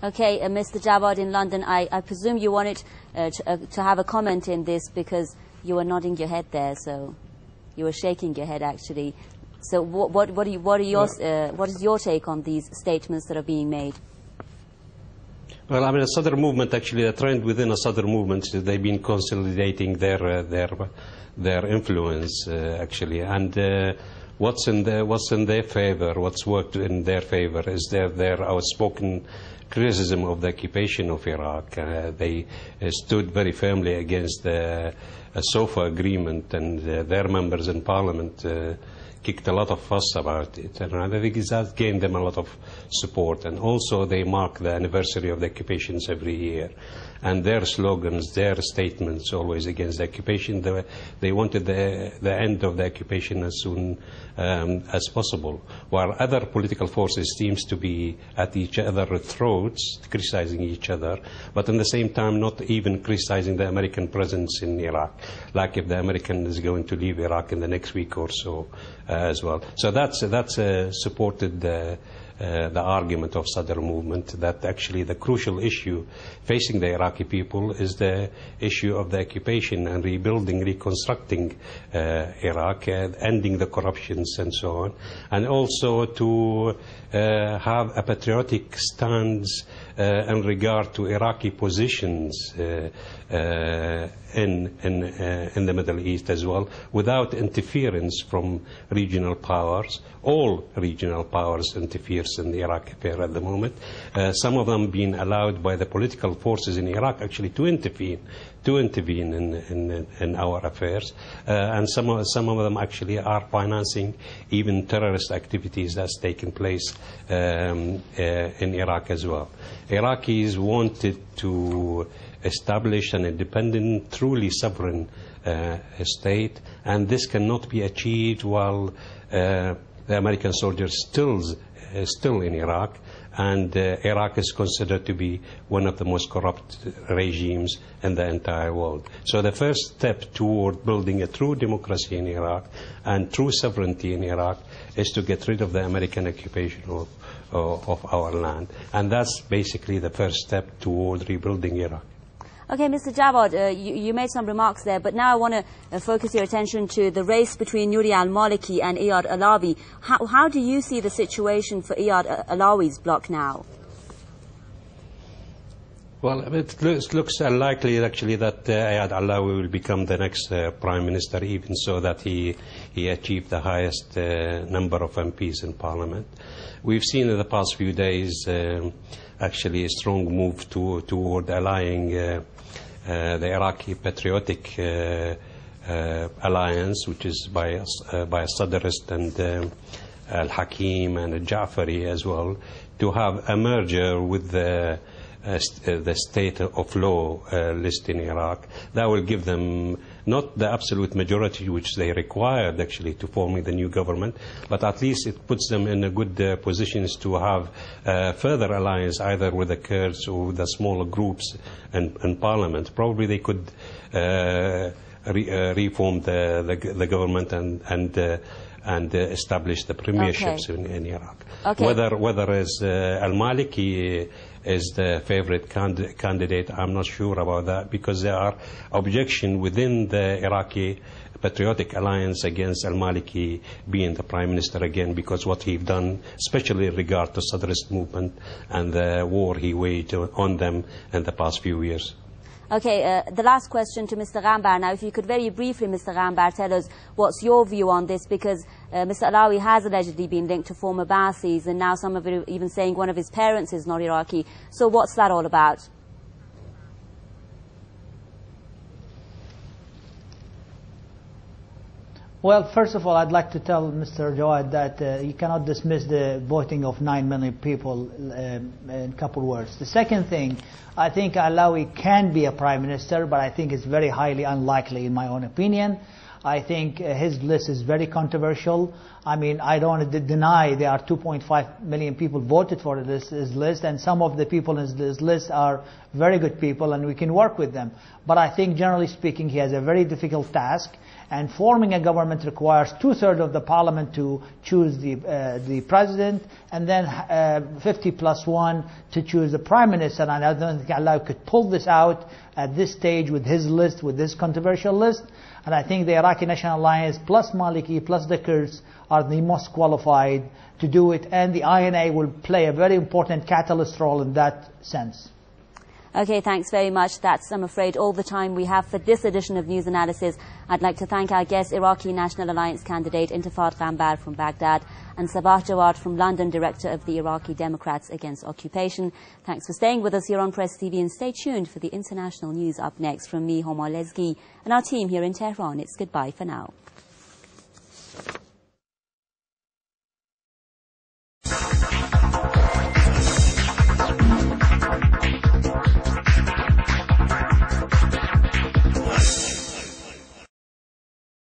Okay, Mr. Jawad in London, I presume you wanted to have a comment in this because you were nodding your head there, so you were shaking your head actually. So what is your take on these statements that are being made? Well, I mean, the Sadr movement, actually, the trend within the Sadr movement, they've been consolidating their influence, actually, and what's in their favor, what's worked in their favor, is their outspoken criticism of the occupation of Iraq. They stood very firmly against the SOFA agreement, and their members in parliament kicked a lot of fuss about it, and I think that gained them a lot of support. And also they mark the anniversary of the occupations every year, and their slogans, their statements always against the occupation, they wanted the end of the occupation as soon as possible, while other political forces seems to be at each other's throats, criticizing each other, but at the same time not even criticizing the American presence in Iraq, like if the American is going to leave Iraq in the next week or so as well. So that's supported the argument of Sadr movement that actually the crucial issue facing the Iraqi people is the issue of the occupation and rebuilding, reconstructing Iraq, ending the corruptions and so on, and also to have a patriotic stance in regard to Iraqi positions in the Middle East as well, without interference from regional powers. All regional powers interferes in the Iraq affair at the moment. Some of them being allowed by the political forces in Iraq actually to intervene in our affairs, and some of them actually are financing even terrorist activities that's taken place in Iraq as well. Iraqis wanted to establish an independent, truly sovereign state, and this cannot be achieved while the American soldiers still in Iraq, and Iraq is considered to be one of the most corrupt regimes in the entire world. So the first step toward building a true democracy in Iraq and true sovereignty in Iraq is to get rid of the American occupation of our land, and that's basically the first step toward rebuilding Iraq. Okay, Mr. Jawad, you made some remarks there, but now I want to focus your attention to the race between Nouri al-Maliki and Iyad Alawi. How do you see the situation for Iyad Alawi's bloc now? Well, it looks unlikely, actually, that Iyad Alawi will become the next prime minister, even so that he achieved the highest number of MPs in parliament. We've seen in the past few days actually a strong move toward allying the Iraqi Patriotic Alliance, which is by a Sadrist and Al-Hakim and Al-Ja'fari as well, to have a merger with the state of law list in Iraq. That will give them not the absolute majority which they required actually to forming the new government, but at least it puts them in a good positions to have further alliance either with the Kurds or with the smaller groups in parliament. Probably they could reform the government and establish the premierships in Iraq. Okay. Whether as al-Maliki is the favorite candidate, I'm not sure about that, because there are objections within the Iraqi Patriotic Alliance against al-Maliki being the prime minister again, because what he's done, especially in regard to Sadrist movement and the war he waged on them in the past few years. Okay, the last question to Mr. Ghambar. Now, if you could very briefly, Mr. Ghambar, tell us what's your view on this, because Mr. Alawi has allegedly been linked to former Ba'athis, and now some of it are even saying one of his parents is not Iraqi. So what's that all about? Well, first of all, I'd like to tell Mr. Jawad that you cannot dismiss the voting of 9 million people in a couple of words. The second thing, I think Alawi can be a prime minister, but I think it's very highly unlikely in my own opinion. I think his list is very controversial. I mean, I don't want to deny there are 2.5 million people voted for his list, and some of the people in his list are very good people, and we can work with them. But I think, generally speaking, he has a very difficult task, And forming a government requires 2/3 of the parliament to choose the president, and then 50+1 to choose the prime minister. And I don't think Allah could pull this out at this stage with his list, with this controversial list. And I think the Iraqi National Alliance plus Maliki plus the Kurds are the most qualified to do it, and the INA will play a very important catalyst role in that sense. Okay, thanks very much. That's, I'm afraid, all the time we have for this edition of News Analysis. I'd like to thank our guest, Iraqi National Alliance candidate Intifad Ghambar from Baghdad, and Sabah Jawad from London, director of the Iraqi Democrats Against Occupation. Thanks for staying with us here on Press TV, and stay tuned for the international news up next from me, Homar Lezgi, and our team here in Tehran. It's goodbye for now.